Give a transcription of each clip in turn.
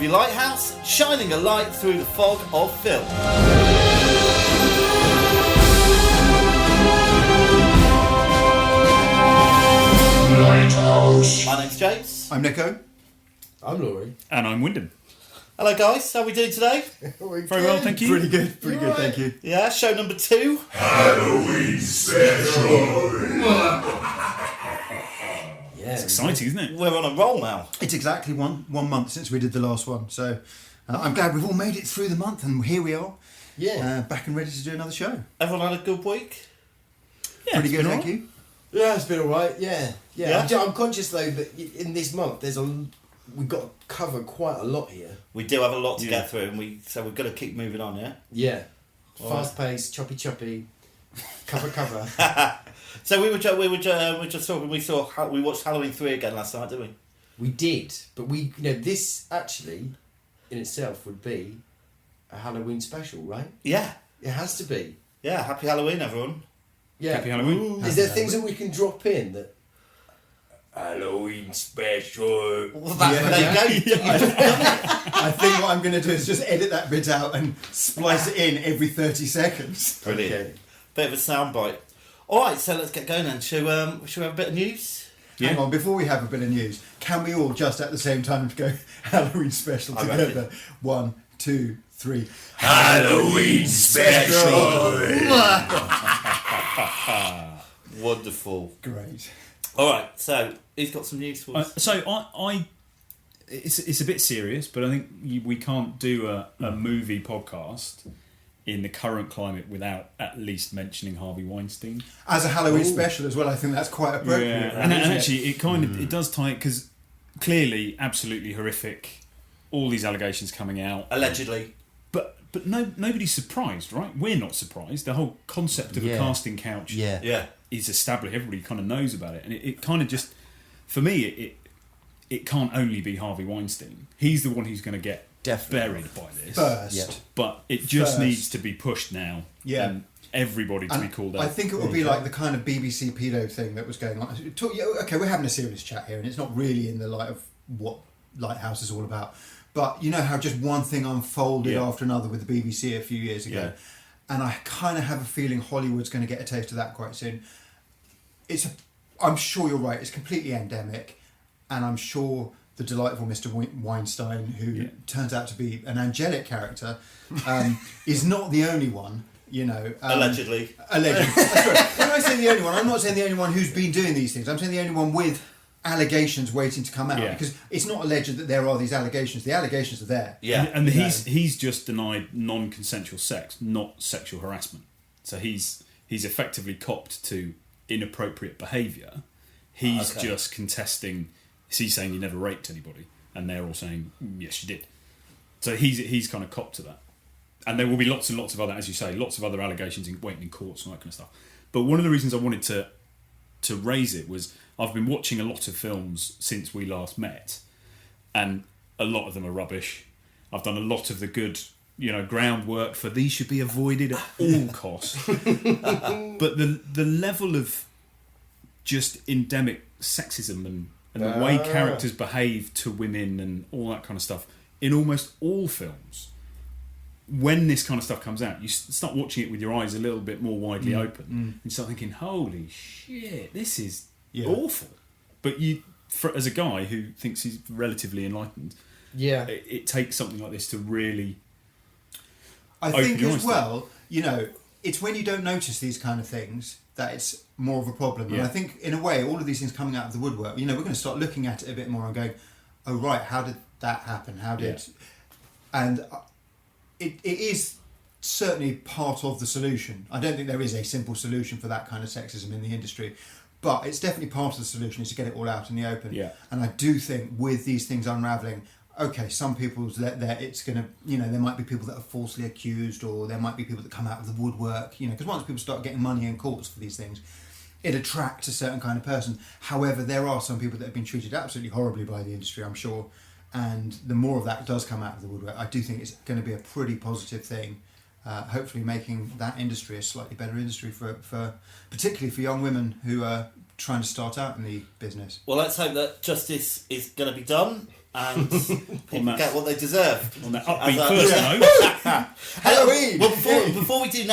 your lighthouse, shining a light through the fog of film. Lighthouse. My name's James. I'm Nico. I'm Laurie. And I'm Wyndham. Hello guys, how are we doing today? Very well, thank you. Pretty good, thank you. Yeah, show number 2. Halloween special. Yeah, It's exciting, isn't it? We're on a roll now. It's exactly one month since we did the last one, so I'm glad we've all made it through the month, and here we are, back and ready to do another show. Everyone had a good week? Yeah, Pretty good, thank you. Yeah, it's been alright. Yeah. Yeah? I'm conscious though that in this month we've got to cover quite a lot here. We do have a lot to get through, and so we've got to keep moving on, yeah? Yeah. All Fast paced, choppy, cover. So we watched Halloween 3 again last night, didn't we? We did, but this actually in itself would be a Halloween special, right? Yeah. It has to be. Yeah, happy Halloween, everyone. Yeah. Happy Halloween. Ooh. Is there things that we can drop in that Halloween special? Well, there you go. I think what I'm going to do is just edit that bit out and splice it in every 30 seconds. Brilliant. Okay. Bit of a soundbite. Alright, so let's get going then. Shall we have a bit of news? Yeah. Hang on, before we have a bit of news, can we all just at the same time go Halloween special I together? reckon. 1, 2, 3. Halloween special. Wonderful. Great. Alright, so he's got some news for us. It's a bit serious, but I think we can't do a movie podcast in the current climate without at least mentioning Harvey Weinstein. As a Halloween special as well, I think that's quite appropriate. Yeah, right, and isn't it? actually, it kind of it does tie it because clearly, absolutely horrific. All these allegations coming out, Allegedly. but nobody's surprised, right? We're not surprised. The whole concept of a casting couch Yeah. is established. Everybody kind of knows about it, and it kind of just, for me, it can't only be Harvey Weinstein. He's the one who's going to get buried by this First. but it just First. needs to be pushed now. Yeah. and everybody to be called out. I think it will be like the kind of BBC pedo thing that was going on. Okay, we're having a serious chat here, and it's not really in the light of what Lighthouse is all about. But you know how just one thing unfolded after another with the BBC a few years ago, and I kind of have a feeling Hollywood's going to get a taste of that quite soon. I'm sure you're right. It's completely endemic, and I'm sure the delightful Mr. Weinstein, who turns out to be an angelic character, is not the only one. Allegedly. Allegedly. That's right. When I say the only one, I'm not saying the only one who's been doing these things. I'm saying the only one with allegations waiting to come out, because it's not alleged that there are these allegations. The allegations are there. Yeah. and he's just denied non-consensual sex, not sexual harassment. So he's effectively copped to inappropriate behaviour. He's just contesting. He's saying he never raped anybody, and they're all saying yes, you did. So he's kind of copped to that, and there will be lots and lots of other, as you say, lots of other allegations waiting in courts and that kind of stuff. But one of the reasons I wanted to raise it was I've been watching a lot of films since we last met, and a lot of them are rubbish. I've done a lot of the good, groundwork for these should be avoided at all costs. But the level of just endemic sexism and the way characters behave to women and all that kind of stuff in almost all films, when this kind of stuff comes out, you start watching it with your eyes a little bit more widely open, and you start thinking, holy shit, this is awful. But as a guy who thinks he's relatively enlightened, it takes something like this to really I think as well, it's when you don't notice these kind of things that it's more of a problem. And I think, in a way, all of these things coming out of the woodwork, we're going to start looking at it a bit more and going, oh, right, how did that happen? How did... And it is certainly part of the solution. I don't think there is a simple solution for that kind of sexism in the industry, but it's definitely part of the solution is to get it all out in the open. Yeah. And I do think with these things unravelling, okay, some people's it's going to, there might be people that are falsely accused, or there might be people that come out of the woodwork, because once people start getting money in courts for these things, it attracts a certain kind of person. However, there are some people that have been treated absolutely horribly by the industry, I'm sure, and the more of that does come out of the woodwork, I do think it's going to be a pretty positive thing, hopefully making that industry a slightly better industry for particularly for young women who trying to start out in the business. Well, let's hope that justice is going to be done and people get what they deserve. On that upbeat first note. Halloween! Well, before we do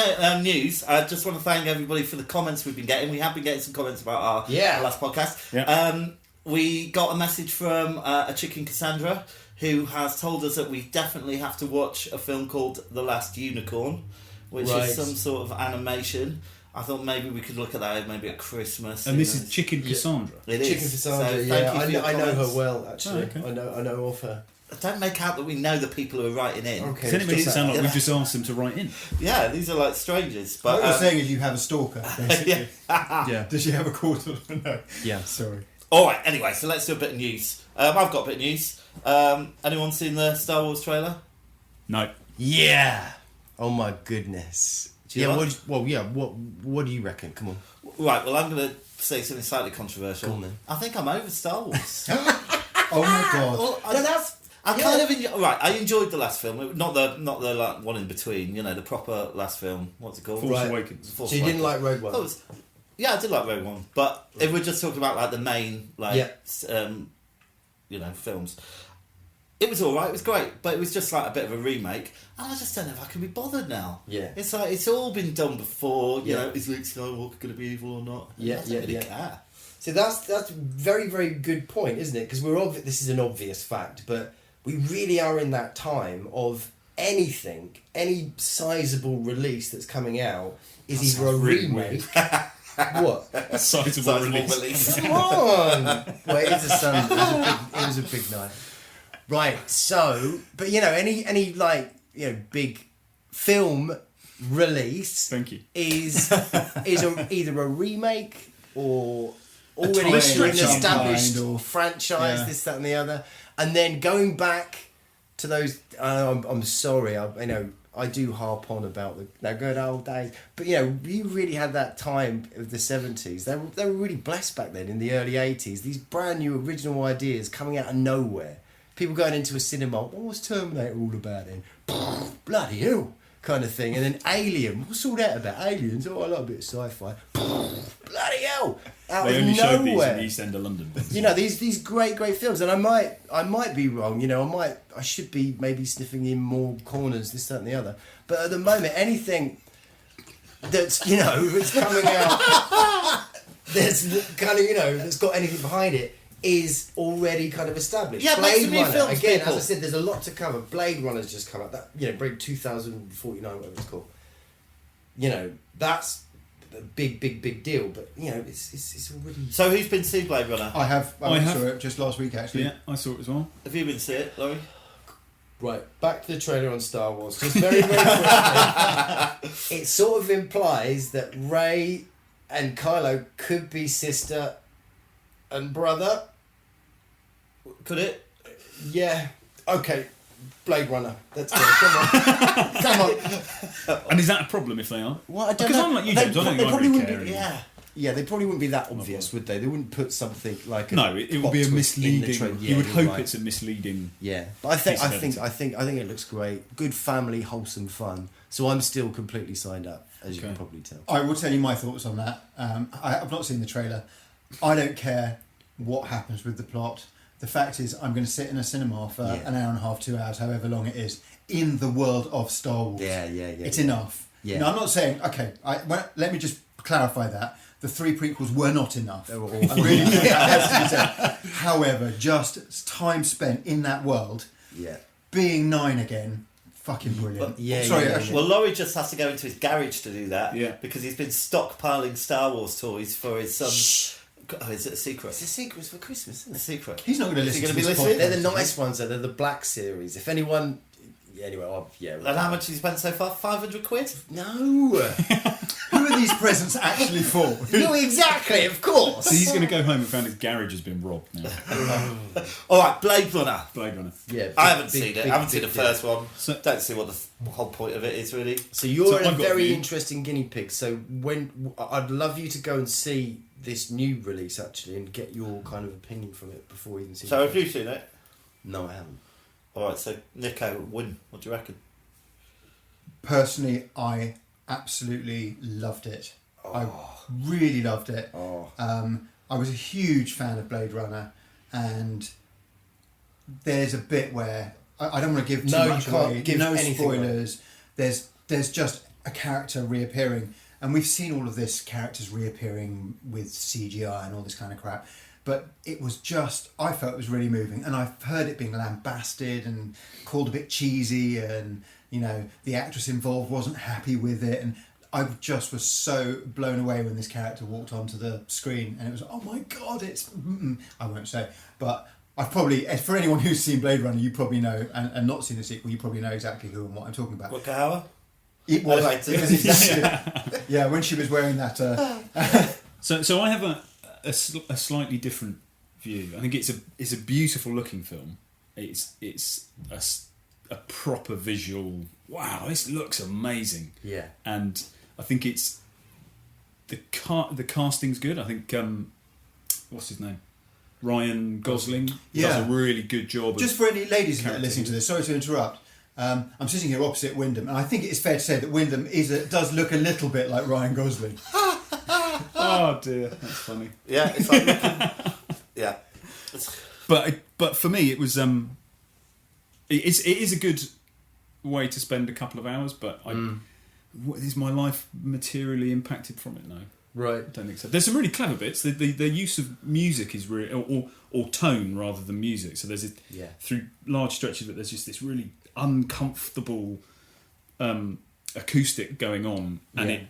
news, I just want to thank everybody for the comments we've been getting. We have been getting some comments about our last podcast. Yeah. We got a message from a chicken Cassandra who has told us that we definitely have to watch a film called The Last Unicorn, which is some sort of animation. I thought maybe we could look at that maybe at Christmas. And this is Chicken Cassandra. It is. Chicken Cassandra, So yeah. thank you for I know her comments. well, actually. Oh, okay. I know of her. Don't make out that we know the people who are writing in. Okay. Then it makes it sound like Yeah. we've just asked them to write in. Yeah, these are like strangers. But What you're saying is you have a stalker, basically. Yeah. Does she have a quarter? No. Yeah. Sorry. All right. Anyway, so let's do a bit of news. I've got a bit of news. Anyone seen the Star Wars trailer? No. Yeah. Oh my goodness. Do you like- What do you reckon? Come on. Right. Well, I'm going to say something slightly controversial. Go on then. I think I'm over Star Wars. Oh my god. Well, I kind of I enjoyed the last film, not the like one in between. You know, the proper last film. What's it called? Force Right. Awakens. Force So you didn't Awakens. like Rogue One? I thought it was- yeah, I did like Rogue One, but if we're just talking about like the main films, it was all right. It was great, but it was just like a bit of a remake, and I just don't know if I can be bothered now. Yeah. It's like it's all been done before. You Yeah. know, is Luke Skywalker going to be evil or not? Yeah, I don't yeah, really yeah. care. So that's very, very good point, isn't it? Because this is an obvious fact, but we really are in that time of any sizable release that's coming out is either a really remake. What? Sizable release. release. Come on! Well, it is a Sunday. It was a big night. Right. So, but any like big film release Thank you. is either a remake or already tie-in an of some established kind or- franchise, yeah. this, that, and the other, and then going back to those. I'm sorry, I do harp on about the good old days, but you really had that time of the 70s. They were really blessed back then in the early 80s. These brand new original ideas coming out of nowhere. People going into a cinema. What was Terminator all about then? Bloody hell, kind of thing. And then Alien. What's all that about? Aliens. Oh, I like a bit of sci-fi. Bloody hell, out They of only showed these in nowhere. the East End of London. These great films, and I might be wrong. I should be maybe sniffing in more corners, this, that, and the other. But at the moment, anything that's that's coming out, that's kind of that's got anything behind it is already kind of established. Yeah, make Blade some new Runner films, again. people. As I said, there's a lot to cover. Blade Runner's just come out. That Blade 2049, whatever it's called. That's a big deal. But it's already. So who's been to see Blade Runner? I have. I I have. saw it just last week, actually. Yeah, I saw it as well. Have you been to see it, Laurie? Right, back to the trailer on Star Wars. Just very, very quickly. It sort of implies that Rey and Kylo could be sister and brother. Could it? Yeah. Okay. Blade Runner. Let's go. Come on. Come on. And is that a problem if they are? Well, I don't Because know. I'm like you, They James. I don't they think I probably really wouldn't care be- anymore. Yeah. Yeah, they probably wouldn't be that obvious, would they? They wouldn't put something like a No, it would plot be a twist in the misleading. trailer. You would you're hope right. it's a misleading. Yeah, but I think piece of it looks great. Good family, wholesome fun. So I'm still completely signed up, as you can Okay. probably tell. I will tell you my thoughts on that. I've not seen the trailer. I don't care what happens with the plot. The fact is, I'm going to sit in a cinema for an hour and a half, 2 hours, however long it is, in the world of Star Wars. Yeah. It's enough. Yeah. Now, I'm not saying, let me just clarify that. The 3 prequels were not enough. They were I awful. really think that has to be said. However, just time spent in that world, Yeah. being 9 again, fucking brilliant. Yeah, Sorry, yeah, yeah. actually, Well, Laurie just has to go into his garage to do that. Yeah. Because he's been stockpiling Star Wars toys for his son's. Shh. Oh, is it a secret? It's a secret for Christmas, isn't A it? secret. he's not going to Is he listen gonna to be this listening? podcast. They're the nice ones, though. They're the Black Series. If anyone... Anyway, And how much has he spent so far? 500 quid? No! Who are these presents actually for? No, exactly, of course! So he's going to go home and found his garage has been robbed now. All right, Blade Runner. Blade Runner. Yeah, I haven't big- seen it. big- I haven't seen the big deal. first one. So- Don't see what the whole point of it is, really. So you're So a I've got a very view. interesting guinea pig. So I'd love you to go and see this new release, actually, and get your kind of opinion from it before you even see So it. have you seen it? No, I haven't. All right, so Nico, Win, what do you reckon? Personally, I absolutely loved it. I really loved it. Oh. I was a huge fan of Blade Runner, and there's a bit where I don't want to give too much away. Give no spoilers. Away. There's just a character reappearing, and we've seen all of this characters reappearing with CGI and all this kind of crap. But it was just, I felt it was really moving, and I've heard it being lambasted and called a bit cheesy, and the actress involved wasn't happy with it, and I just was so blown away when this character walked onto the screen, and it was, oh my god, it's I won't say, but I've probably, for anyone who's seen Blade Runner, you probably know, and not seen the sequel, you probably know exactly who and what I'm talking about. Wakahawa? It was, exactly, yeah, when she was wearing that. So I have a slightly different view. I think it's a beautiful looking film. It's a proper visual. Wow, this looks amazing. Yeah, and I think it's the casting's good. I think what's his name? Ryan Gosling does a really good job. Just for any ladies that are listening to this, sorry to interrupt. I'm sitting here opposite Wyndham, and I think it's fair to say that Wyndham does look a little bit like Ryan Gosling. Oh dear, that's funny. Yeah, it's like looking, yeah. But for me, it was it is a good way to spend a couple of hours. But is my life materially impacted from it? No. Right. I don't think so. There's some really clever bits. The use of music is really, or tone rather than music. So there's through large stretches of it, there's just this really uncomfortable acoustic going on, and it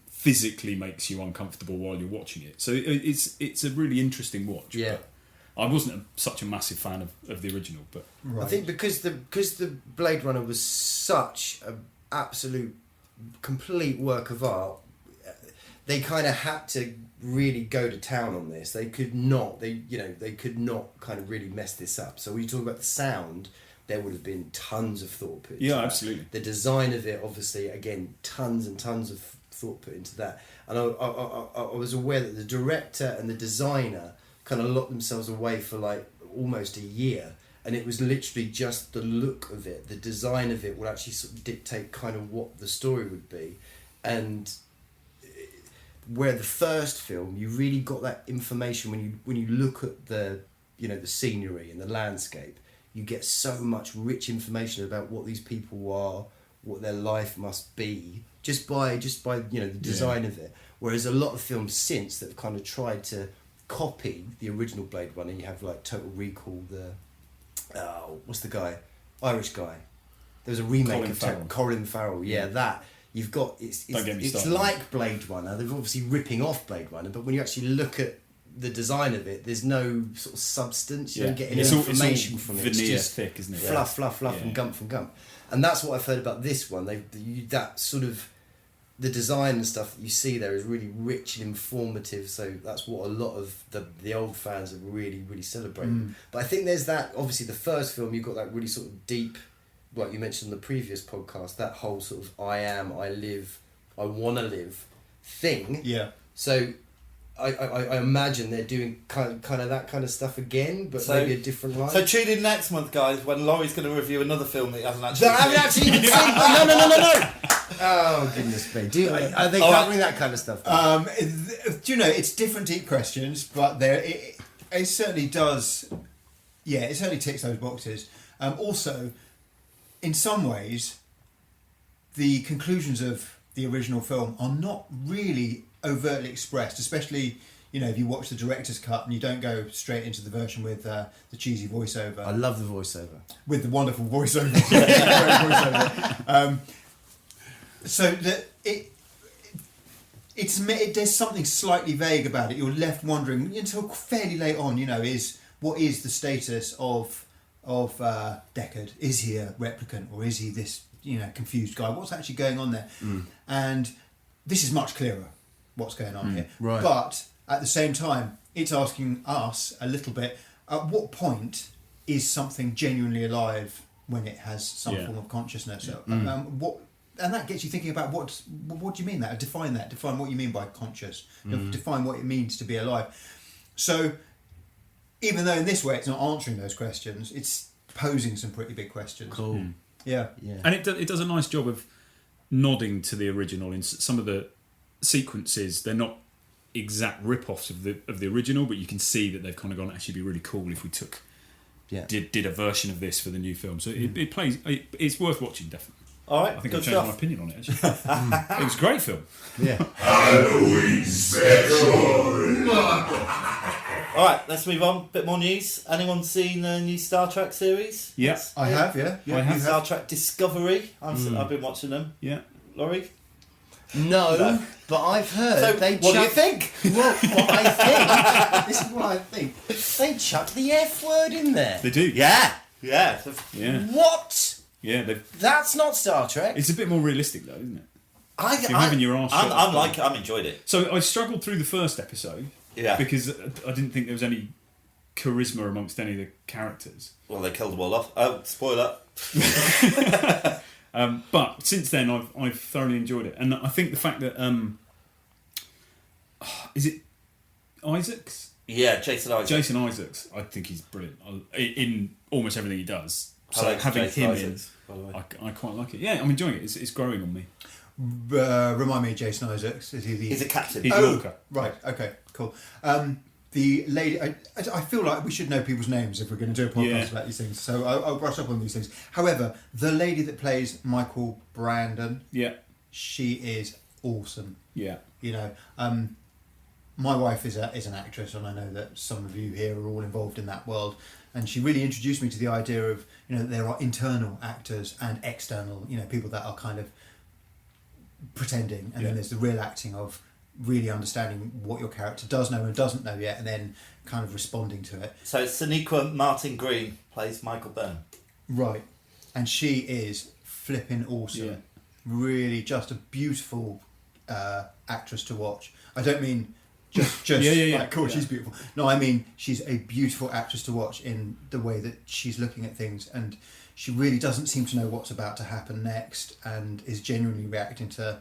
physically makes you uncomfortable while you're watching it. So it's a really interesting watch. Yeah. But I wasn't such a massive fan of the original, but I think because the Blade Runner was such an absolute complete work of art, they kind of had to really go to town on this. They could not. They could not kind of really mess this up. So when you talk about the sound, there would have been tons of thought put into that. Absolutely. The design of it, obviously, again, tons and tons of thought put into that. And I was aware that the director and the designer kind of locked themselves away for like almost a year, and it was literally just the look of it, the design of it would actually sort of dictate kind of what the story would be. And where the first film, you really got that information when you look at the the scenery and the landscape, you get so much rich information about what these people are, what their life must be, just by the design of it. Whereas a lot of films since that have kind of tried to copy the original Blade Runner, you have like Total Recall, what's the guy, Irish guy, there was a remake Colin Farrell, that you've got it's like Blade Runner. They're obviously ripping off Blade Runner, but when you actually look at the design of it, there's no sort of substance. You don't get any information from it. It's just thick, isn't it? Fluff, and gump. And that's what I've heard about this one. That sort of the design and stuff that you see there is really rich and informative. So that's what a lot of the old fans have really, really celebrated. But I think there's that. Obviously, the first film you've got that really sort of deep, like you mentioned in the previous podcast, that whole sort of I am, I live, I want to live thing. Yeah. So I imagine they're doing kind of that kind of stuff again, but maybe a different line. So tune in next month, guys, when Laurie's going to review another film that he hasn't actually seen. I haven't actually even seen. No. Oh, goodness me. Are they covering that kind of stuff? Do you know, it's different deep questions, but it certainly does. Yeah, it certainly ticks those boxes. Also, in some ways, the conclusions of the original film are not really overtly expressed, especially if you watch the director's cut and you don't go straight into the version with the cheesy voiceover. I love the voiceover. With the wonderful voiceover. So that there's something slightly vague about it. You're left wondering until fairly late on. What is the status of Deckard? Is he a replicant, or is he this confused guy? What's actually going on there? And this is much clearer. What's going on here? Right. But at the same time, it's asking us a little bit: at what point is something genuinely alive when it has some form of consciousness? And that gets you thinking about what do you mean that? Define what you mean by conscious. Define what it means to be alive. So, even though in this way it's not answering those questions, it's posing some pretty big questions. Cool. Yeah. And it does a nice job of nodding to the original in some of the sequences. They're not exact rip-offs of the original, but you can see that they've kind of gone, actually be really cool if we did a version of this for the new film. So it plays. It's worth watching, definitely. All right, I think I've changed my opinion on it, actually. It was a great film. Yeah. Halloween special. All right, let's move on. Bit more news. Anyone seen the new Star Trek series? Yes. I have, yeah. I have. Star Trek Discovery. I've been watching them. Yeah. Laurie? No, but I've heard So, they what do you think? Well, what I think. This is what I think. They chucked the F word in there. They do. Yeah. Yeah. Yeah. What? Yeah. That's not Star Trek. It's a bit more realistic, though, isn't it? You're having your arse shut. I'm enjoyed it. So I struggled through the first episode. Yeah. Because I didn't think there was any charisma amongst any of the characters. Well, they killed them all off. Oh, spoiler. But since then, I've thoroughly enjoyed it, and I think the fact that is it Isaacs? Yeah, Jason Isaacs. Jason Isaacs. I think he's brilliant in almost everything he does. So I like having Jason him Isaacs, by the way. I quite like it. Yeah, I'm enjoying it. It's growing on me. Remind me of Jason Isaacs. Is he the... He's a captain. He's Oh, Lorca. right. Okay, cool. The lady... I feel like we should know people's names if we're going to do a podcast about these things, so I'll brush up on these things. However, the lady that plays Michael Brandon, Yeah. she is awesome. Yeah. You know, my wife is an actress, and I know that some of you here are all involved in that world. And she really introduced me to the idea of, you know, there are internal actors and external, you know, people that are kind of pretending, and then there's the real acting of really understanding what your character does know and doesn't know yet, and then kind of responding to it. So Sonequa Martin Green plays Michael Byrne. Right. And she is flipping awesome. Yeah. Really just a beautiful actress to watch. I don't mean just like, cool, she's beautiful. No, I mean she's a beautiful actress to watch in the way that she's looking at things, and she really doesn't seem to know what's about to happen next, and is genuinely reacting to,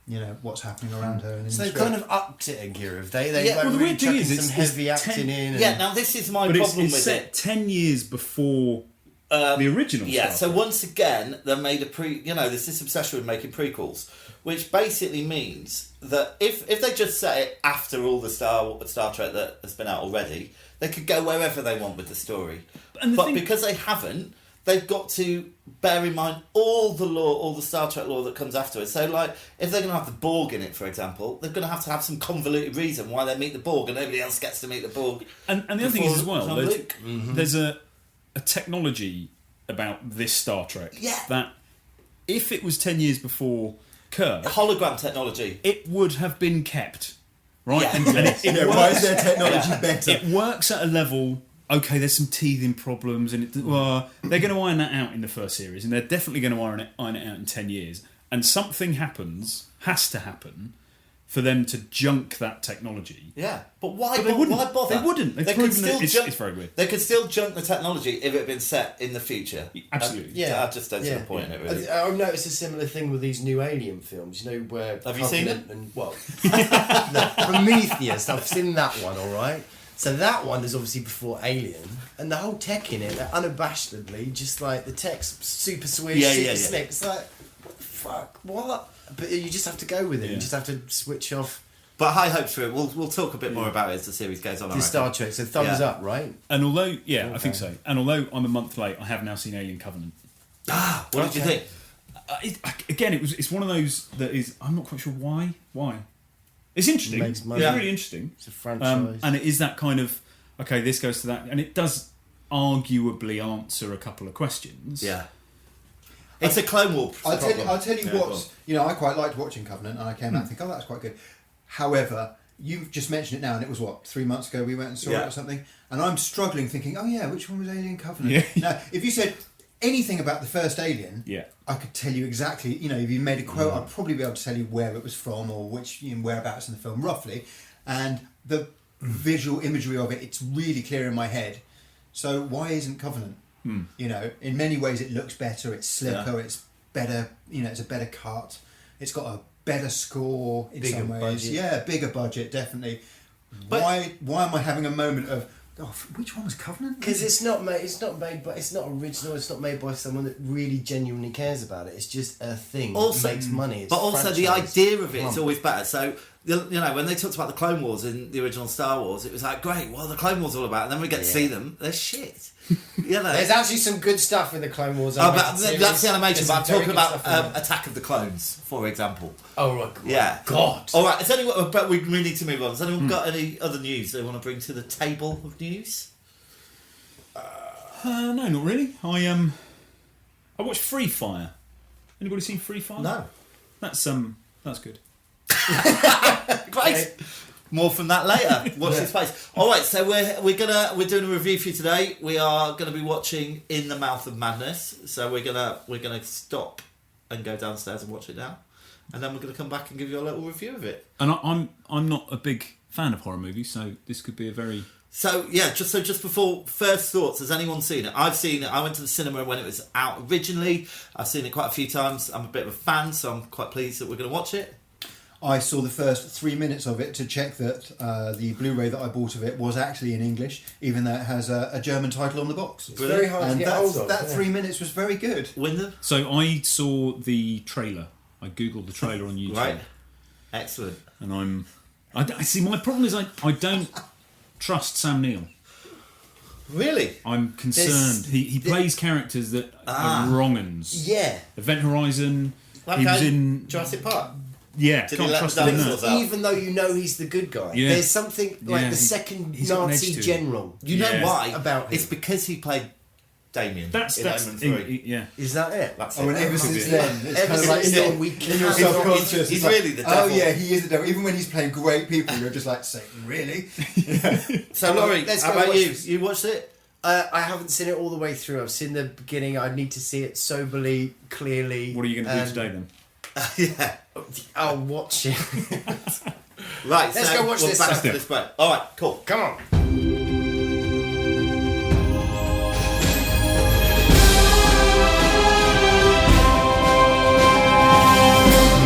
you know, what's happening around her. And So they've kind of upped it again, have they? They've Yeah, well, the really weird thing chucked is, some it's heavy acting in. Yeah, now this is my But problem it's with set it. 10 years before the original. Yeah, Star so Trek. once again, they made there's this obsession with making prequels, which basically means that if they just set it after all the Star Trek that has been out already, they could go wherever they want with the story. But because they haven't, they've got to bear in mind all the law, all the Star Trek law that comes after it. So, like, if they're going to have the Borg in it, for example, they're going to have some convoluted reason why they meet the Borg and nobody else gets to meet the Borg. And the other thing is as well, Jean-Luc. there's a technology about this Star Trek that if it was 10 years before Kirk, hologram technology, it would have been kept, right? Yeah. And it works, why is their technology better? it works at a level. Okay, there's some teething problems, and they're going to iron that out in the first series, and they're definitely going to iron it out in 10 years. And something has to happen for them to junk that technology. Yeah, but why? But they wouldn't. Why bother? They wouldn't. They've proven that it's very weird. They could still junk the technology if it had been set in the future. Absolutely. I just don't see the point in it, really. I've noticed a similar thing with these new Alien films. You know where Have you seen it? And no, Prometheus. I've seen that one. All right. So that one is obviously before Alien, and the whole tech in it, they're unabashedly just like the tech's super swish, super slick. It's like, fuck, what? But you just have to go with it. Yeah. You just have to switch off. But high hopes for it. We'll talk a bit more about it as the series goes on. The Star Trek. So thumbs up, right? And although, I think so. And although I'm a month late, I have now seen Alien Covenant. What did you think? It's one of those that is, I'm not quite sure why. It's interesting. Makes money. It's really interesting. It's a franchise. And it is that kind of, okay, this goes to that. And it does arguably answer a couple of questions. Yeah. It's a Clone War problem. I'll tell you what, you know, I quite liked watching Covenant, and I came out and think, oh, that's quite good. However, you've just mentioned it now, and it was, 3 months ago we went and saw it or something, and I'm struggling thinking, oh yeah, which one was Alien Covenant? Yeah. Now, if you said anything about the first Alien, Yeah. I could tell you exactly, you know, if you made a quote, I'd probably be able to tell you where it was from or which, you know, whereabouts in the film, roughly. And the visual imagery of it, it's really clear in my head. So why isn't Covenant? You know, in many ways it looks better, it's slicker, it's better, you know, it's a better cut, it's got a better score in Bigger some ways. budget. Yeah, bigger budget, definitely. But- why am I having a moment of, oh, which one was Covenant? Because it's not made, but it's not original. It's not made by someone that really genuinely cares about it. It's just a thing. Also, that makes money. It's but also the franchise. idea of it is always better. So when they talked about the Clone Wars in the original Star Wars, it was like, great, what are the Clone Wars all about? And then we get to see them, they're shit. There's actually some good stuff in the Clone Wars. That's the animation, but I'm talking about Attack of the Clones, for example. Oh, right. Yeah. God. All right, but we need to move on. Has anyone got any other news they want to bring to the table of news? No, not really. I watched Free Fire. Anybody seen Free Fire? No. That's good. Great. More from that later. Watch this space. All right, so we're doing a review for you today. We are gonna be watching In the Mouth of Madness. So we're gonna stop and go downstairs and watch it now, and then we're gonna come back and give you a little review of it. And I'm not a big fan of horror movies, so this could be a very. So just before first thoughts, has anyone seen it? I've seen it. I went to the cinema when it was out originally. I've seen it quite a few times. I'm a bit of a fan, so I'm quite pleased that we're going to watch it. I saw the first 3 minutes of it to check that the Blu-ray that I bought of it was actually in English, even though it has a German title on the box. It's very hard to get hold of. That 3 minutes was very good. Wyndham? So I saw the trailer. I googled the trailer on YouTube. Right. Excellent. And I see. My problem is I don't trust Sam Neill. Really? I'm concerned. He plays characters that are wrong-uns. Yeah. Event Horizon. Okay. He was in Jurassic Park. Yeah, Did can't he let trust the him in dinosaurs that. out? Even though you know he's the good guy, Yeah. there's something like Yeah, the second he's got an Nazi edge to him. general. You know Yeah. why? About him. It's because he played Damien. That's in Omen 3. yeah. Is that it? That's Oh, and it. ever since then, it's Ever kind of like since in then, your, we in your cannot- self-conscious. He's it's like, really the devil. Oh yeah, he is the devil. Even when he's playing great people, you're just like, Satan, really? So Laurie, Let's how go about watch you? this. You watched it? I haven't seen it all the way through. I've seen the beginning. I need to see it soberly, clearly. What are you going to do today then? Yeah. I'll watch it. Right, Let's so go watch we're this back stuff. to this break. All right, cool. Come on.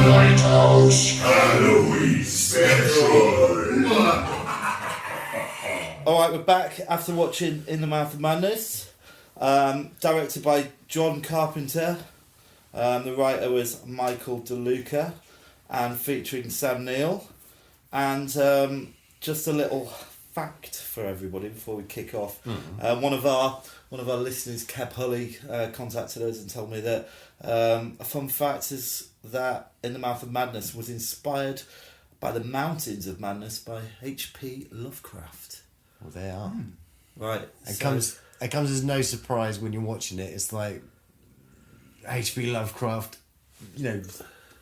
Lighthouse Halloween Special. All right, we're back after watching In the Mouth of Madness, directed by John Carpenter. The writer was Michael DeLuca, and featuring Sam Neill. And just a little fact for everybody before we kick off. Mm-hmm. One of our listeners, Keb Hully, contacted us and told me that a fun fact is that In the Mouth of Madness was inspired by the Mountains of Madness by H.P. Lovecraft. Well, they are. Right. It comes as no surprise when you're watching it. It's like H.P. Lovecraft,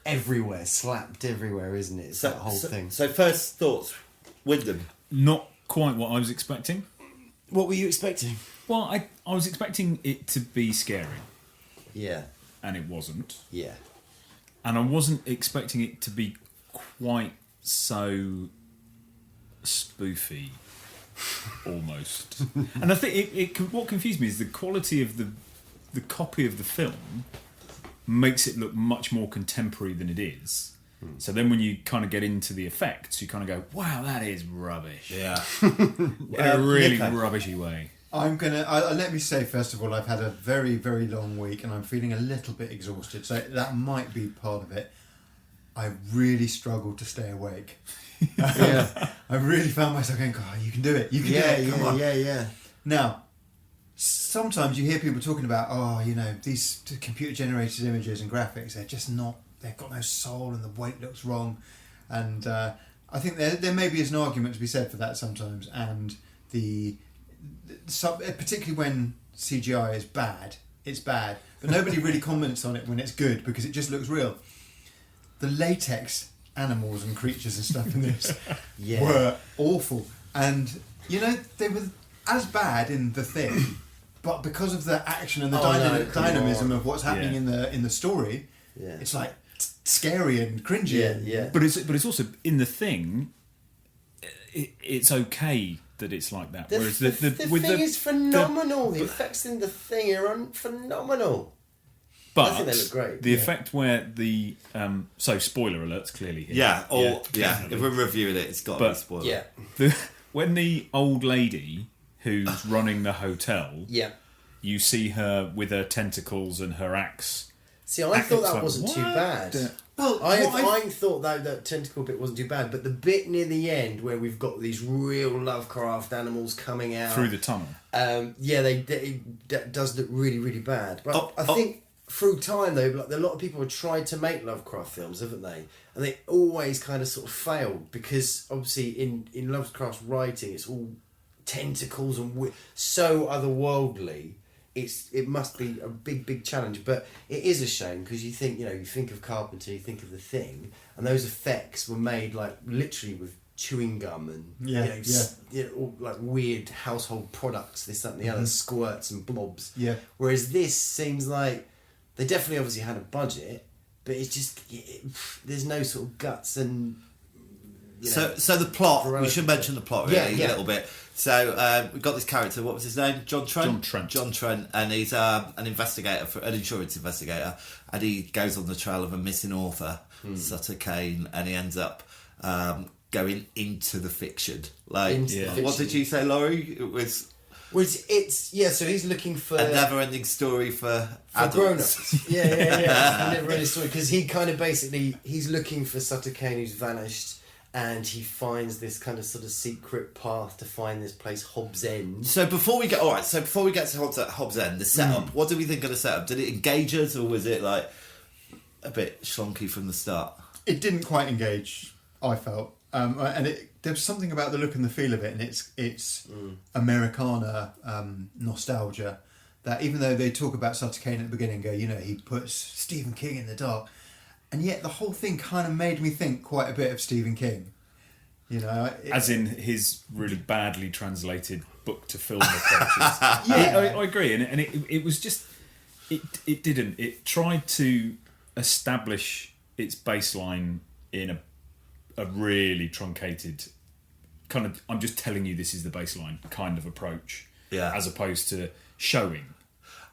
everywhere, slapped everywhere, isn't it? It's that whole thing. So first thoughts, Wyndham. Not quite what I was expecting. What were you expecting? Well, I was expecting it to be scary, Yeah. and it wasn't. Yeah. And I wasn't expecting it to be quite so spoofy, almost. And I think what confused me is the quality of the copy of the film makes it look much more contemporary than it is. So then when you kind of get into the effects, you kind of go, wow, that is rubbish. Yeah. In a really Nico. rubbishy way. Let me say, first of all, I've had a very, very long week and I'm feeling a little bit exhausted, so that might be part of it. I really struggled to stay awake. Yeah. I really found myself going, God, you can do it. You can do it. Come on. Yeah. Now, sometimes you hear people talking about, these computer-generated images and graphics, they've got no soul and the weight looks wrong. And I think there maybe is an argument to be said for that sometimes. And particularly when CGI is bad, it's bad. But nobody really comments on it when it's good because it just looks real. The latex animals and creatures and stuff in this were awful. And, they were as bad in The Thing, but because of the action and the dynamism of what's happening in the story, it's like scary and cringy. Yeah. But it's also in The Thing. It's okay that it's like that. Whereas the thing is phenomenal. The effects in The Thing are phenomenal. But I think they look great. The effect where the so spoiler alerts clearly here. Yeah. If definitely. we're reviewing it, it's got to be spoiled. Yeah. When the old lady who's running the hotel, Yeah. you see her with her tentacles and her axe See, I thought that wasn't too bad. Well, I thought that tentacle bit wasn't too bad, but the bit near the end where we've got these real Lovecraft animals coming out through the tunnel. It does look really, really bad. But I think through time though, like a lot of people have tried to make Lovecraft films, haven't they? And they always kind of sort of failed because obviously in Lovecraft's writing, it's all tentacles and so otherworldly. It must be a big challenge, but it is a shame because you think of Carpenter, you think of The Thing, and those effects were made like literally with chewing gum and all like weird household products, this, that, and the other, squirts and blobs. Yeah. Whereas this seems like they definitely obviously had a budget, but it's just there's no sort of guts and. So the plot, we should mention the plot really a little bit. So we've got this character, what was his name? John Trent, and he's an investigator, an insurance investigator, and he goes on the trail of a missing author, Sutter Kane, and he ends up going into the fiction. What did you say, Laurie? It was... So he's looking for a never-ending story for adults. Grown-ups. A never-ending story, because he kind of basically, he's looking for Sutter Kane who's vanished, and he finds this kind of sort of secret path to find this place, Hobbs End. So before we get to Hobbs End, the setup, what do we think of the setup? Did it engage us, or was it like a bit schlonky from the start? It didn't quite engage, I felt. And there was something about the look and the feel of it, and it's Americana nostalgia, that even though they talk about Sutter Kane at the beginning, he puts Stephen King in the dark, and yet the whole thing kind of made me think quite a bit of Stephen King. As in his really badly translated book to film approaches. I agree, and it was just it tried to establish its baseline in a really truncated kind of, I'm just telling you this is the baseline kind of approach, as opposed to showing.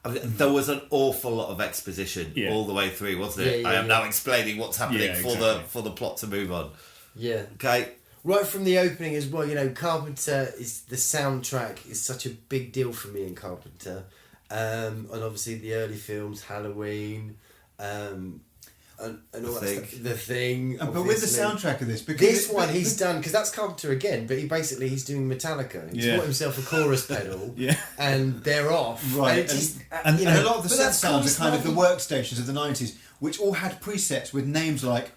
I mean, there was an awful lot of exposition all the way through, wasn't it? I am now explaining what's happening for the plot to move on. Yeah. Okay. Right from the opening as well, Carpenter the soundtrack is such a big deal for me in Carpenter, and obviously the early films, Halloween, and all that stuff. The Thing. But with the soundtrack of this, because this one he's done, because that's Carpenter again, but he's doing Metallica. He's bought himself a chorus pedal, and they're off. Right, and a lot of the sounds are kind of the workstations of the 90s, which all had presets with names like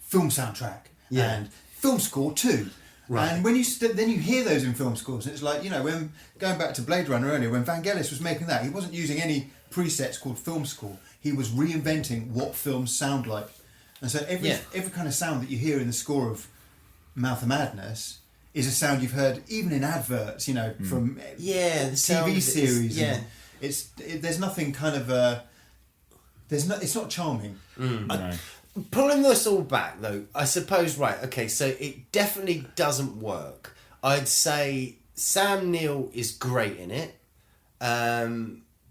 film soundtrack and film score too. Right. And when then you hear those in film scores, and it's like, when going back to Blade Runner earlier, when Vangelis was making that, he wasn't using any presets called film score. He was reinventing what films sound like. And so every kind of sound that you hear in the score of Mouth of Madness is a sound you've heard even in adverts, from TV series. There's nothing kind of it's not charming. No. Pulling this all back though, I suppose, right, okay, so it definitely doesn't work. I'd say Sam Neill is great in it.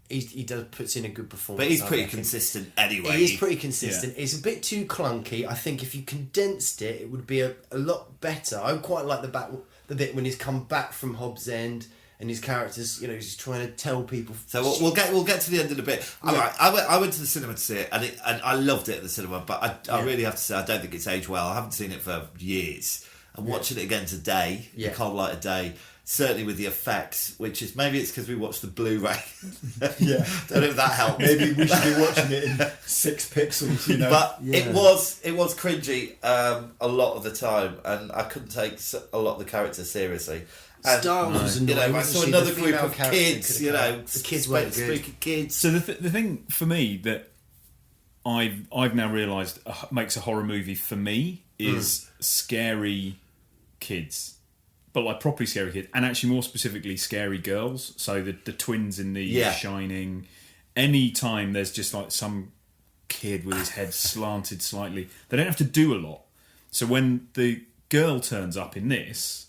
He puts in a good performance. But he's pretty consistent anyway. He is pretty consistent. Yeah. It's a bit too clunky. I think if you condensed it, it would be a lot better. I quite like the bit when he's come back from Hobbs End and his character's, he's trying to tell people. So we'll get to the end of the bit. Yeah. All right, I went to the cinema to see it, and I loved it at the cinema. But I really have to say, I don't think it's aged well. I haven't seen it for years. I'm watching it again today, the cold light of day. Certainly with the effects, which is maybe it's because we watched the Blu-ray. Don't know if that helps. Maybe we should be watching it in 6 pixels, But it was cringy a lot of the time, and I couldn't take a lot of the characters seriously. And, Styles, I saw another group of kids, the kids weren't good. Spooky kids. So the thing for me that I've now realised makes a horror movie for me is scary kids. But like properly scary kids, and actually more specifically scary girls. So the twins in the Shining. Any time there's just like some kid with his head slanted slightly, they don't have to do a lot. So when the girl turns up in this,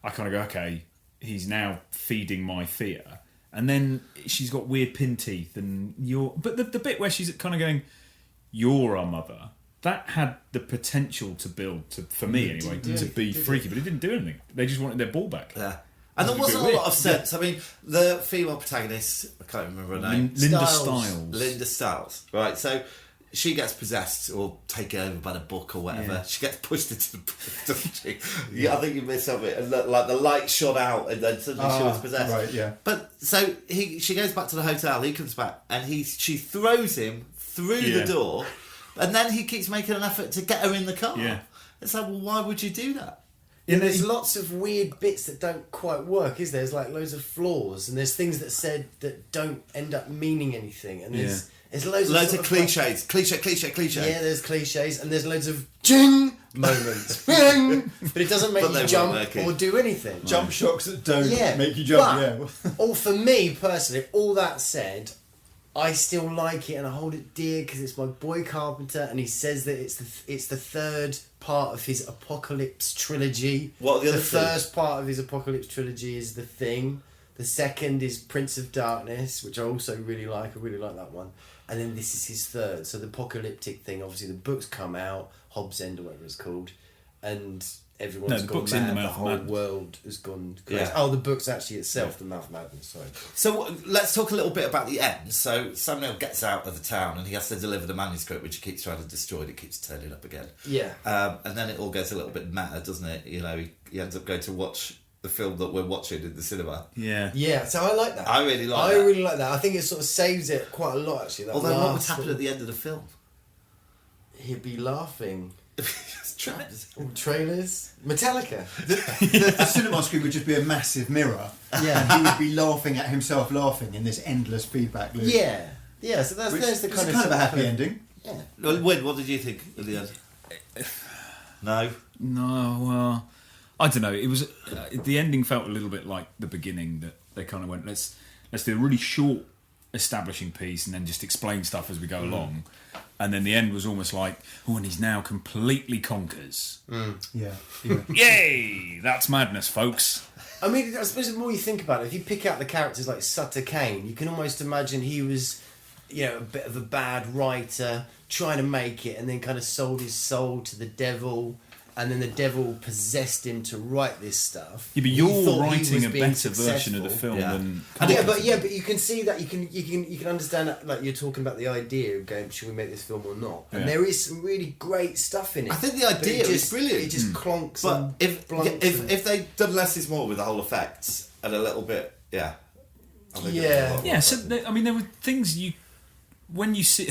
I kind of go, okay, he's now feeding my fear. And then she's got weird pin teeth, and but the bit where she's kind of going, "You're our mother." That had the potential to build, for me anyway, to be freaky, but it didn't do anything. They just wanted their ball back. Yeah. And there wasn't a lot of sense. I mean, the female protagonist, I can't remember her name. Linda Stiles. Linda Stiles. Right, so she gets possessed or taken over by the book or whatever. Yeah. She gets pushed into the book, doesn't she? Yeah, I think you missed something. And like the light shot out and then suddenly she was possessed. Right, yeah. But so she goes back to the hotel, he comes back and she throws him through the door, and then he keeps making an effort to get her in the car. Yeah. It's like, well, why would you do that? Yeah, there's lots of weird bits that don't quite work, is there? There's like loads of flaws, and there's things that said that don't end up meaning anything, and there's loads of cliches, cliche. Yeah, there's cliches, and there's loads of jing moments, Bing! But it doesn't make you jump or do anything. Jump shocks that don't make you jump. All for me personally, all that said, I still like it and I hold it dear because it's my boy Carpenter, and he says that it's the third part of his Apocalypse trilogy. What are the other two? First part of his Apocalypse trilogy is The Thing. The second is Prince of Darkness, which I also really like. I really like that one. And then this is his third. So the apocalyptic thing, obviously the book's come out, Hobbs End or whatever it's called, and everyone's gone book's mad. in the The Mouth of whole Madness. world has gone crazy. Yeah. Oh, the book's actually itself, The Mouth of Madness, sorry. So let's talk a little bit about the end. So Sam Neill gets out of the town and he has to deliver the manuscript, which he keeps trying to destroy. It keeps turning up again. Yeah. And then it all goes a little bit meta, doesn't it? You know, he ends up going to watch the film that we're watching in the cinema. Yeah, so I like that. I really like that. I think it sort of saves it quite a lot, actually. That Although what would last happen sort at the end of the film? He'd be laughing. It's trapped. All trailers. Metallica. The cinema screen would just be a massive mirror. Yeah. And he would be laughing at himself laughing in this endless feedback loop. Yeah. Yeah, so there's the Which kind is of... kind of a happy ending. Yeah. Wyn, what did you think at the end? No? No, well, I don't know. It was the ending felt a little bit like the beginning, that they kind of went, let's do a really short establishing piece and then just explain stuff as we go along. And then the end was almost like, oh, and he's now completely conquers. Yeah. Yay! That's madness, folks. I mean, I suppose the more you think about it, if you pick out the characters like Sutter Kane, you can almost imagine he was, you know, a bit of a bad writer, trying to make it, and then kind of sold his soul to the devil, and then the devil possessed him to write this stuff. Yeah, but He you're thought he writing was a being better version of the successful. film Yeah. than... But you can see that you can understand that, like you're talking about the idea of going, should we make this film or not? And there is some really great stuff in it. I think the but idea is brilliant. It just clonks. But and if blunts and- if they'd done less is more with the whole effects and a little bit, I think Yeah. it was a lot Yeah, more so fun. I mean, there were things when you see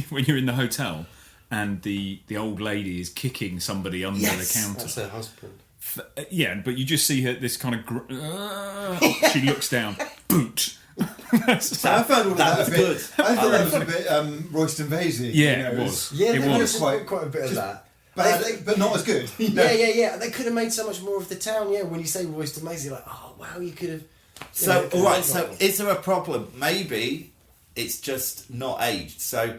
when you're in the hotel and the old lady is kicking somebody under the counter. That's her husband. Yeah, but you just see her this kind of she looks down, boot. So I found all of that was a bit good. I thought that was a bit Royston Vasey. Yeah, it was. Yeah, It there was. was quite a bit of that. But not as good. you know? Yeah. They could have made so much more of the town. Yeah, when you say Royston Maisie, like, oh wow, you could have. So all right, so is there a problem? Maybe it's just not aged. So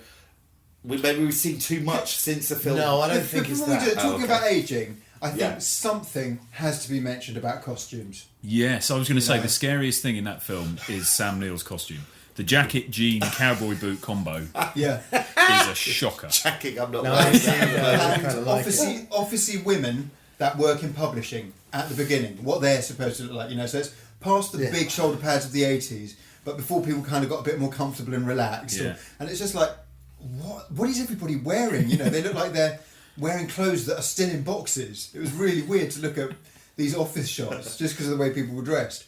we've seen too much since the film. No, I don't think it's Before we do it, that. talking about aging, I think Yeah. something has to be mentioned about costumes. Yes, I was going to say No. the scariest thing in that film is Sam Neill's costume. The jacket, jean, cowboy boot combo Yeah. is a shocker. Checking, I'm not. No, lying. I see, I And kinda like officey women that work in publishing at the beginning, what they're supposed to look like, So it's past the big shoulder pads of the 80s, but before people kind of got a bit more comfortable and relaxed. Yeah. And it's just like, what is everybody wearing? They look like they're wearing clothes that are still in boxes. It was really weird to look at these office shots just because of the way people were dressed.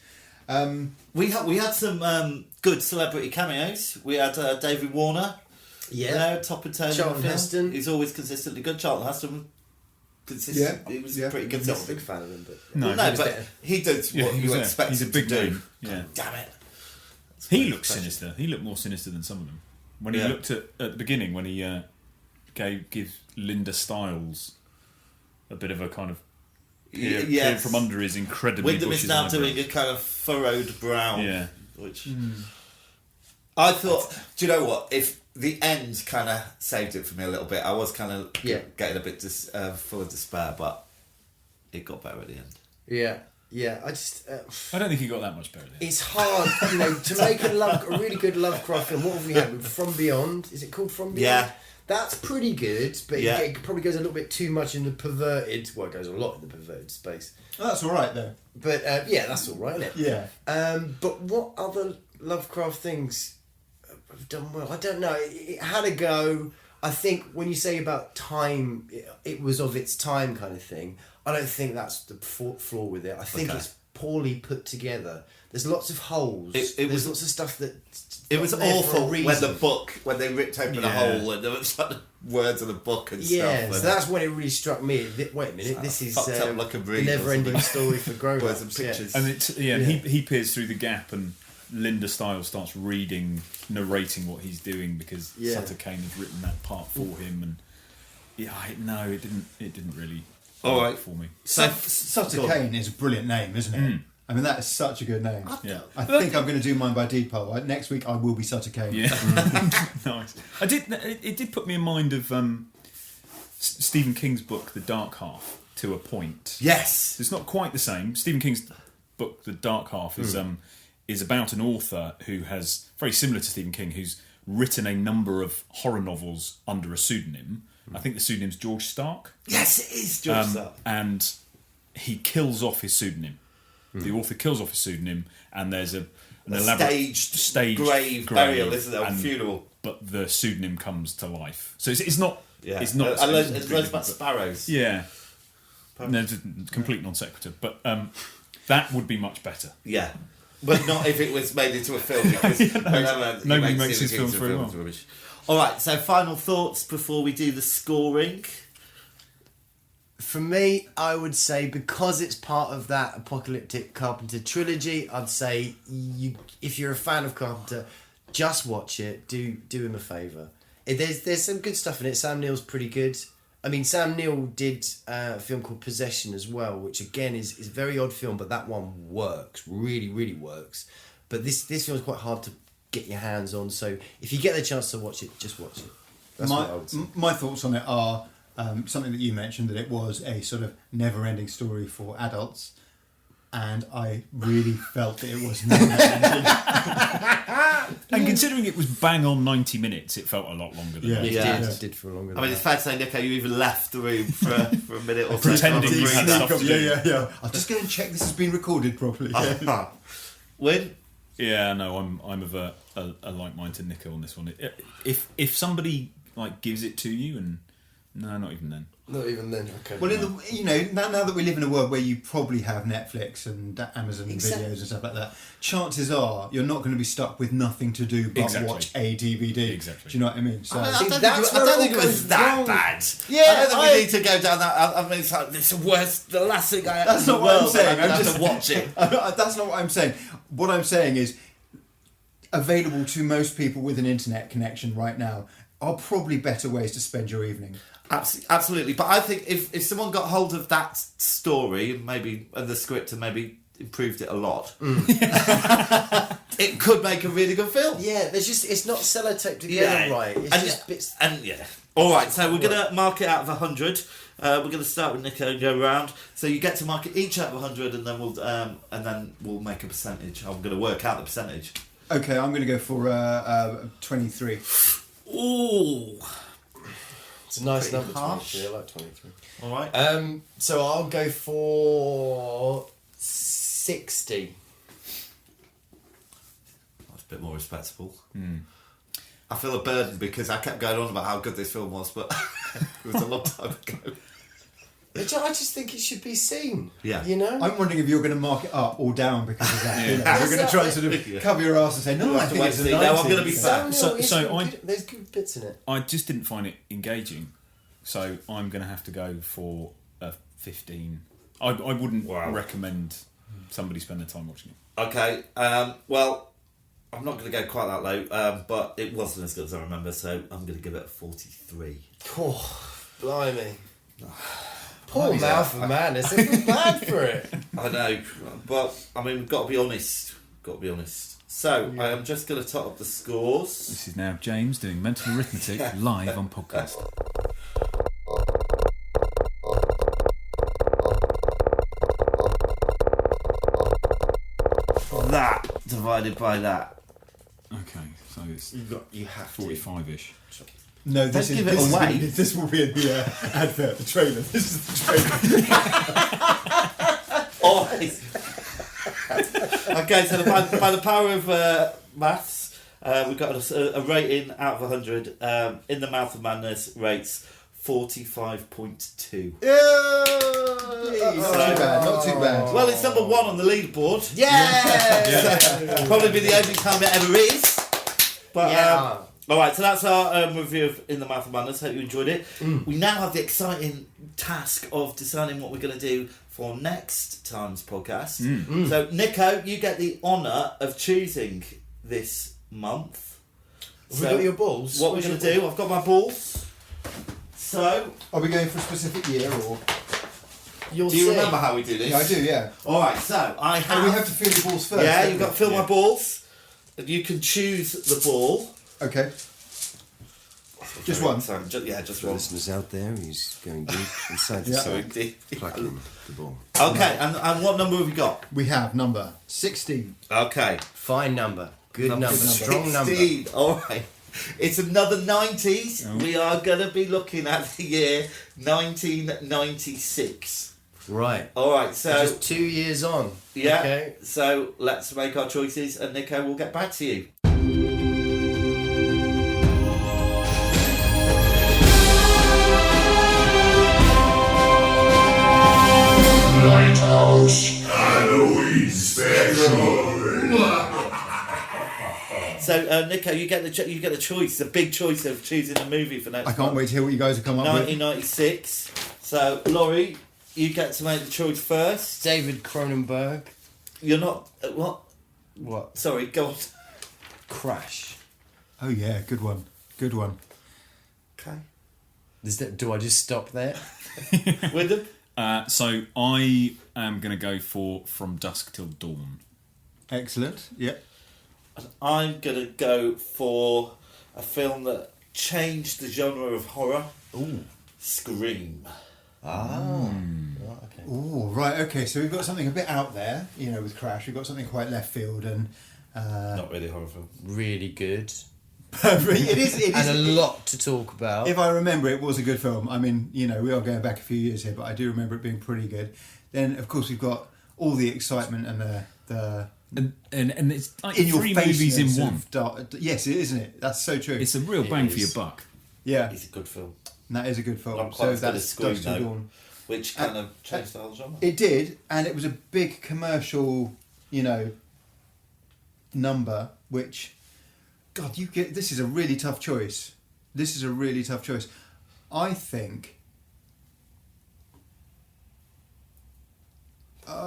We had some good celebrity cameos. We had David Warner. Yeah. Top of turn. Charlton Heston. He's always consistently good. Charlton Heston, consistent. Yeah, He was yeah. pretty good. I'm not a big fan of him, but No, No, he but he does what he you was there. expect He's a him big to do. name. Yeah. Damn it. He looked sinister. He looked more sinister than some of them. When he Yeah. looked at the beginning, when he gives Linda Stiles a bit of a kind of peer Yes. from under his incredibly Wyndham bushy is now eyebrows. doing a kind of furrowed brow. Yeah. Which I thought, do you know what? If the end kind of saved it for me a little bit, I was kind of getting a bit full of despair, but it got better at the end. yeah. I just. I don't think he got that much better. Then. It's hard, to make a really good Lovecraft film. What have we had? From Beyond. Is it called From Beyond? Yeah. That's pretty good, but Yeah. it probably goes a little bit too much in the perverted. Well, it goes a lot in the perverted space. Oh, that's all right though. But yeah, that's all right, isn't it? Yeah. But what other Lovecraft things have done well? I don't know. It had a go. I think when you say about time, it was of its time kind of thing. I don't think that's the flaw with it. I think it's poorly put together. There's lots of holes. There's lots of stuff that. It was awful when they ripped open a hole and there was like words in the book and stuff. Yeah, so that's when it really struck me. Wait a minute, this is like a the never-ending story for grown-ups. And pictures. And and he peers through the gap, and Linda Stiles starts narrating what he's doing because Sutter Kane has written that part for him, and it didn't really work for me. So Sutter Kane is a brilliant name, isn't it? I mean, that is such a good name. I think I'm going to do mine by default. Next week I will be Sutter Kane. Yeah, nice. It did put me in mind of Stephen King's book, The Dark Half, to a point. Yes, it's not quite the same. Stephen King's book, The Dark Half, is about an author who has, very similar to Stephen King, who's written a number of horror novels under a pseudonym. I think the pseudonym's George Stark. Yes, it is George Stark. And he kills off his pseudonym. The author kills off his pseudonym, and there's an elaborate staged grave burial, isn't there? Funeral. But the pseudonym comes to life. So it's not. Yeah. It's not. It learns about sparrows. Yeah. No, it's a complete non sequitur. But that would be much better. Yeah. But not if it was made into a film, because nobody makes his films very well. All right, so final thoughts before we do the scoring. For me, I would say because it's part of that apocalyptic Carpenter trilogy, I'd say if you're a fan of Carpenter, just watch it. Do him a favour. There's some good stuff in it. Sam Neill's pretty good. I mean, Sam Neill did a film called Possession as well, which again is a very odd film, but that one works, really, really works. But this film is quite hard to get your hands on, so if you get the chance to watch it, just watch it. That's what I would say. My thoughts on it are something that you mentioned, that it was a sort of never-ending story for adults, and I really felt that it was never-ending. And considering it was bang on 90 minutes, it felt a lot longer than that. It did for longer than it's fair to say, Nico, you even left the room for a minute or pretending two. we had stuff to do. Yeah. I'll just go and check this has been recorded properly. Win? Yeah, no, I'm of a like-minded Nico on this one. If somebody gives it to you, and no, not even then. Not even then. Okay. Well, now that we live in a world where you probably have Netflix and Amazon videos and stuff like that, chances are you're not going to be stuck with nothing to do but watch a DVD. Exactly. Do you know what I mean? So I don't think it was that bad. Yeah, I don't think we need to go down that. I mean, it's the last thing I have that's in not the what I'm world. saying. I'm just to watch it. That's not what I'm saying. What I'm saying is, available to most people with an internet connection right now are probably better ways to spend your evening. Absolutely, but I think if someone got hold of that story and the script and maybe improved it a lot, it could make a really good film. Yeah, it's not sellotaped together right. It's just bits. All right, so we're gonna mark it out of 100. We're gonna start with Nico and go round. So you get to mark it each out of 100, and then we'll make a percentage. I'm gonna work out the percentage. Okay, I'm gonna go for 23. Ooh. It's a nice number, harsh. 23. I like 23. All right. So I'll go for 60. That's a bit more respectable. I feel a burden because I kept going on about how good this film was, but it was a long time ago. I just think it should be seen. Yeah. You know? I'm wondering if you're going to mark it up or down because of that. You're going to try and sort of cover your ass and say, no, I think it's a 90. No, I'm going to be fair. There's good bits in it. I just didn't find it engaging, so I'm going to have to go for a 15. I wouldn't recommend somebody spend their time watching it. Okay, well, I'm not going to go quite that low, but it wasn't as good as I remember, so I'm going to give it a 43. Oh, blimey. Poor mouth of madness. I feel bad for it. I know, but I mean, we've got to be honest. So I am just going to top up the scores. This is now James doing mental arithmetic live on podcast. That divided by that. Okay, so it's You have 45-ish. No, this Don't is give it this away. This will be in the advert, the trailer. This is the trailer. All right. Okay, so by the power of maths, we've got a rating out of 100. In the Mouth of Madness rates 45.2. Not too bad. Well, it's number 1 on the leaderboard. Yeah! So, probably be the only time it ever is. But all right, so that's our review of In the Mouth of Madness. Hope you enjoyed it. We now have the exciting task of deciding what we're going to do for next time's podcast. So, Nico, you get the honour of choosing this month. Have we got your balls? What we're going to do, I've got my balls. So, Are we going for a specific year or? You'll do you see. remember how we do this? Yeah, I do. Yeah. All right, so I have. And we have to feel the balls first. Yeah, don't you've we? got to fill my balls. You can choose the ball. Okay. Just one. Sorry, just For one. listeners out there, he's going deep inside the Yeah. side, plucking the ball. Okay, and what number have we got? We have number 16. Okay. Fine number. Good number. Strong number. 16. All right. It's another 90s. Oh. We are going to be looking at the year 1996. Right. All right, so Just 2 years on. yeah. Okay. So let's make our choices, and Nico will get back to you. Lighthouse Halloween Special. So Nico, you get the choice, the big choice of choosing a movie for next. I can't wait to hear what you guys have come up with. 1996. So Laurie, you get to make the choice first. David Cronenberg. You're not what? What? Sorry, go on. Crash. Oh yeah, good one. Good one. Okay. Do I just stop there? Wyndham? So I am going to go for From Dusk Till Dawn. Excellent. Yeah. I'm gonna go for a film that changed the genre of horror. Ooh. Scream. Ah. Right, okay. Oh, right. Okay. So we've got something a bit out there, with Crash. We've got something quite left field, and Not really a horror film. Really good. it is. And a lot to talk about. If I remember, it was a good film. I mean, we are going back a few years here, but I do remember it being pretty good. Then, of course, we've got all the excitement and the And it's like in your 3 face movies in one. Yes, isn't it? That's so true. It's a real It bang is. for your buck. Yeah, It's a good film. that is a good film. Not quite So as good as that's Scream, Dusk Till though. Dawn. Which kind of changed the whole genre. It did, and it was a big commercial, number. Which, God, this is a really tough choice. This is a really tough choice. I think.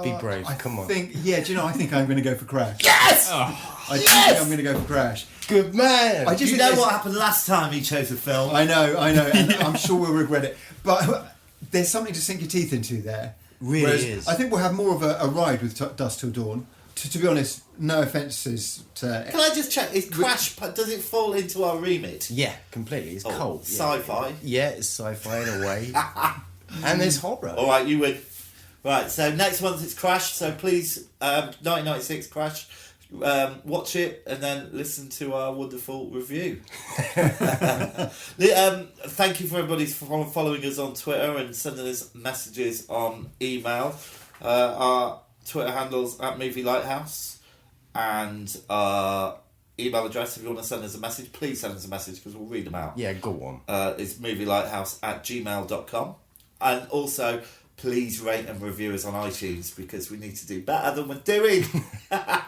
Be brave. Come on. I think I'm going to go for Crash. Yes! I do think I'm going to go for Crash. Good man. I just Do you think know there's- what happened last time he chose a film? I know, and I'm sure we'll regret it. But there's something to sink your teeth into there. Really Whereas is. I think we'll have more of a ride with Dusk Till Dawn. To be honest, no offences to... Can I just check? Is Crash? Does it fall into our remit? Yeah, completely. It's cold. Yeah. Sci-fi. Yeah, it's sci-fi in a way. And there's horror. All right, you win. Right, so next month it's Crash. So please, 1996 Crash. Watch it and then listen to our wonderful review. Thank you for everybody for following us on Twitter and sending us messages on email. Our Twitter handles at Movie Lighthouse, and our email address, if you want to send us a message, please send us a message because we'll read them out. Yeah, go on. Is movielighthouse@gmail.com, and also please rate and review us on iTunes because we need to do better than we're doing.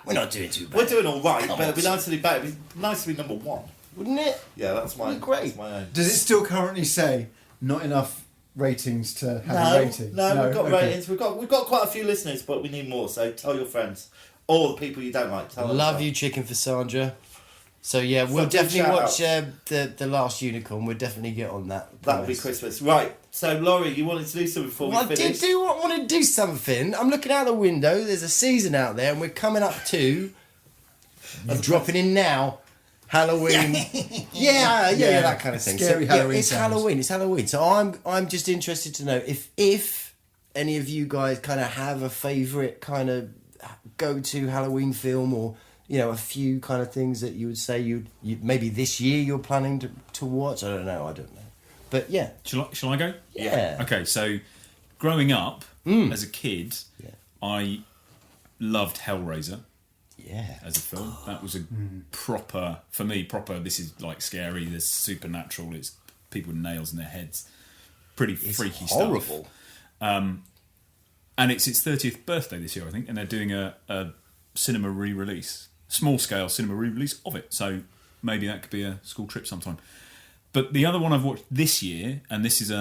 We're not doing too bad. We're doing all right, but it'd be nice to do better. It'd be nice to be number 1. Wouldn't it? Yeah, that's my Great. That's my own. Does it still currently say not enough ratings to have a rating? No, we've got okay. ratings. We've got quite a few listeners, but we need more. So tell your friends or the people you don't like. Tell them. Love you, Chicken for Sandra. So yeah, we'll Fucking definitely shout watch out. the Last Unicorn. We'll definitely get on that. That'll be promise. Christmas, right? So Laurie, you wanted to do something before Well, we I finish? did want to do something. I'm looking out the window. There's a season out there, and we're coming up to. You're dropping in now. Halloween. yeah, that kind of thing. Scary So, Halloween It's sounds. Halloween. It's Halloween. So I'm just interested to know if any of you guys kind of have a favourite kind of go-to Halloween film, or a few kind of things that you would say you maybe this year you're planning to watch? I don't know. But yeah. Shall I go? Yeah. Okay, so growing up as a kid, I loved Hellraiser. Yeah. As a film. That was a proper, this is like scary, there's supernatural, it's people with nails in their heads. Pretty freaky horrible stuff. And it's its 30th birthday this year, I think, and they're doing a cinema re-release, small-scale cinema re-release of it. So maybe that could be a school trip sometime. But the other one I've watched this year, and this is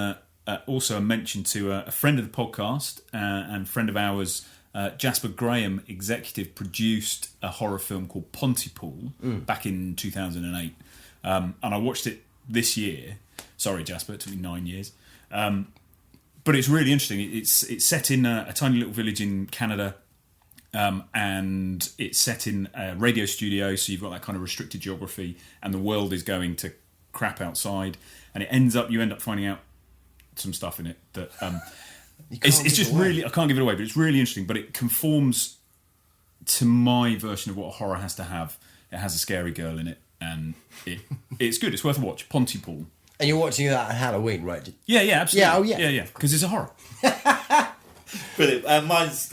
also a mention to a friend of the podcast and friend of ours, Jasper Graham, executive produced a horror film called Pontypool back in 2008. And I watched it this year. Sorry, Jasper, it took me 9 years. But it's really interesting. It's set in a tiny little village in Canada, and it's set in a radio studio, so you've got that kind of restricted geography, and the world is going to crap outside, and you end up finding out some stuff in it that it's just really, I can't give it away, but it's really interesting. But it conforms to my version of what a horror has to have. It has a scary girl in it, and it's good. It's worth a watch. Pontypool. And you're watching that at Halloween, right? Yeah, absolutely. Yeah, because it's a horror. Brilliant. Mine's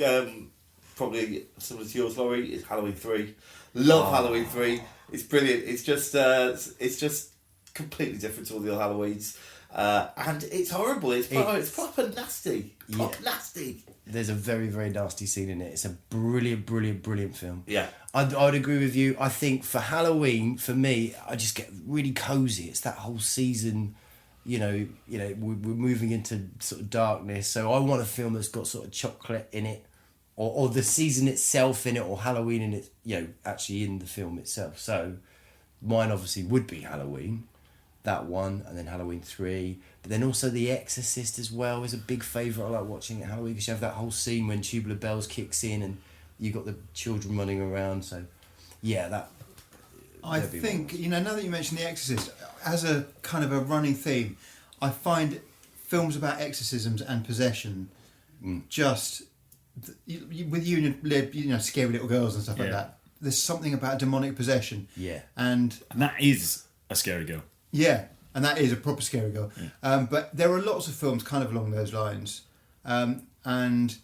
probably similar to yours, Laurie. It's Halloween 3. Love Halloween 3. It's brilliant. It's just completely different to all the other Halloweens. And it's horrible. It's proper nasty. Nasty. There's a very, very nasty scene in it. It's a brilliant, brilliant, brilliant film. Yeah. I'd agree with you. I think for Halloween, for me, I just get really cosy. It's that whole season, we're moving into sort of darkness. So I want a film that's got sort of chocolate in it, or the season itself in it, or Halloween in it, actually in the film itself. So mine obviously would be Halloween. That one, and then Halloween 3, but then also The Exorcist as well is a big favourite. I like watching it Halloween because you have that whole scene when Tubular Bells kicks in and you got the children running around. So, yeah, that. I think now that you mentioned The Exorcist, as a kind of a running theme, I find films about exorcisms and possession just with scary little girls and stuff like that. There's something about demonic possession. Yeah, and that is a scary girl. Yeah, and that is a proper scary girl. Yeah. But there are lots of films kind of along those lines. And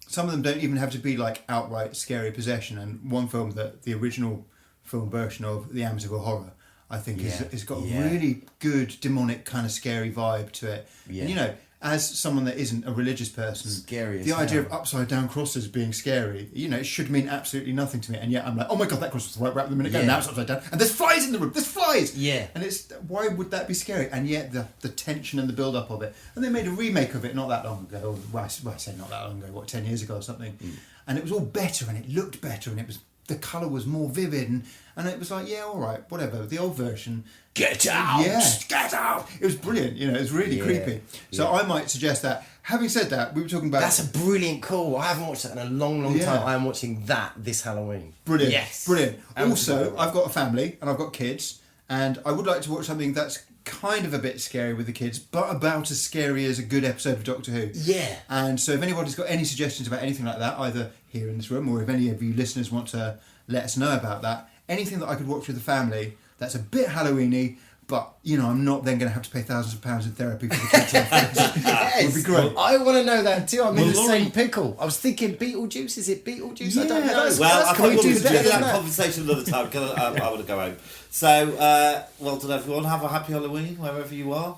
some of them don't even have to be like outright scary possession. And one film that the original film version of The Amityville Horror, I think, has got a really good demonic kind of scary vibe to it. Yeah. And, as someone that isn't a religious person, the idea of upside down crosses being scary, it should mean absolutely nothing to me. And yet I'm like, oh my God, that cross was right wrap the minute ago. Now it's upside down. And there's flies in the room. There's flies. Yeah. And why would that be scary? And yet the tension and the build up of it. And they made a remake of it not that long ago. Well, I say not that long ago, 10 years ago or something. And it was all better and it looked better and the colour was more vivid and it was like, yeah, all right, whatever. The old version. Get out! Yeah, get out! It was brilliant, it was really creepy. So I might suggest that. Having said that, we were talking about... That's a brilliant call. I haven't watched that in a long, long time. I am watching that this Halloween. Brilliant. Yes. Brilliant. Also, I've got a family and I've got kids and I would like to watch something that's kind of a bit scary with the kids, but about as scary as a good episode of Doctor Who. Yeah. And so if anybody's got any suggestions about anything like that, either here in this room or if any of you listeners want to let us know about that, anything that I could watch with the family that's a bit Halloween-y, but, I'm not then going to have to pay thousands of pounds in therapy for the kids afterwards. Yes. Would be great. I want to know that too. I'm in the same pickle. I was thinking Beetlejuice. Is it Beetlejuice? I don't know. Well, I think we'll do that conversation another time because I want to go home. So, well done everyone. Have a happy Halloween wherever you are.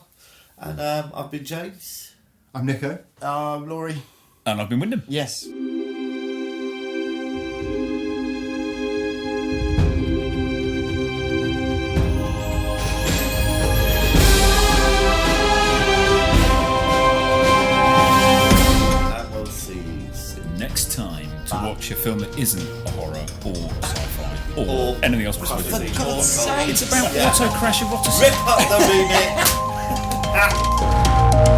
And I've been James. I'm Nico. I'm Laurie. And I've been Wyndham. Yes. Next time to watch a film that isn't a horror or sci-fi or anything else besides it. It's about auto crash eroticism. Rip up the remix.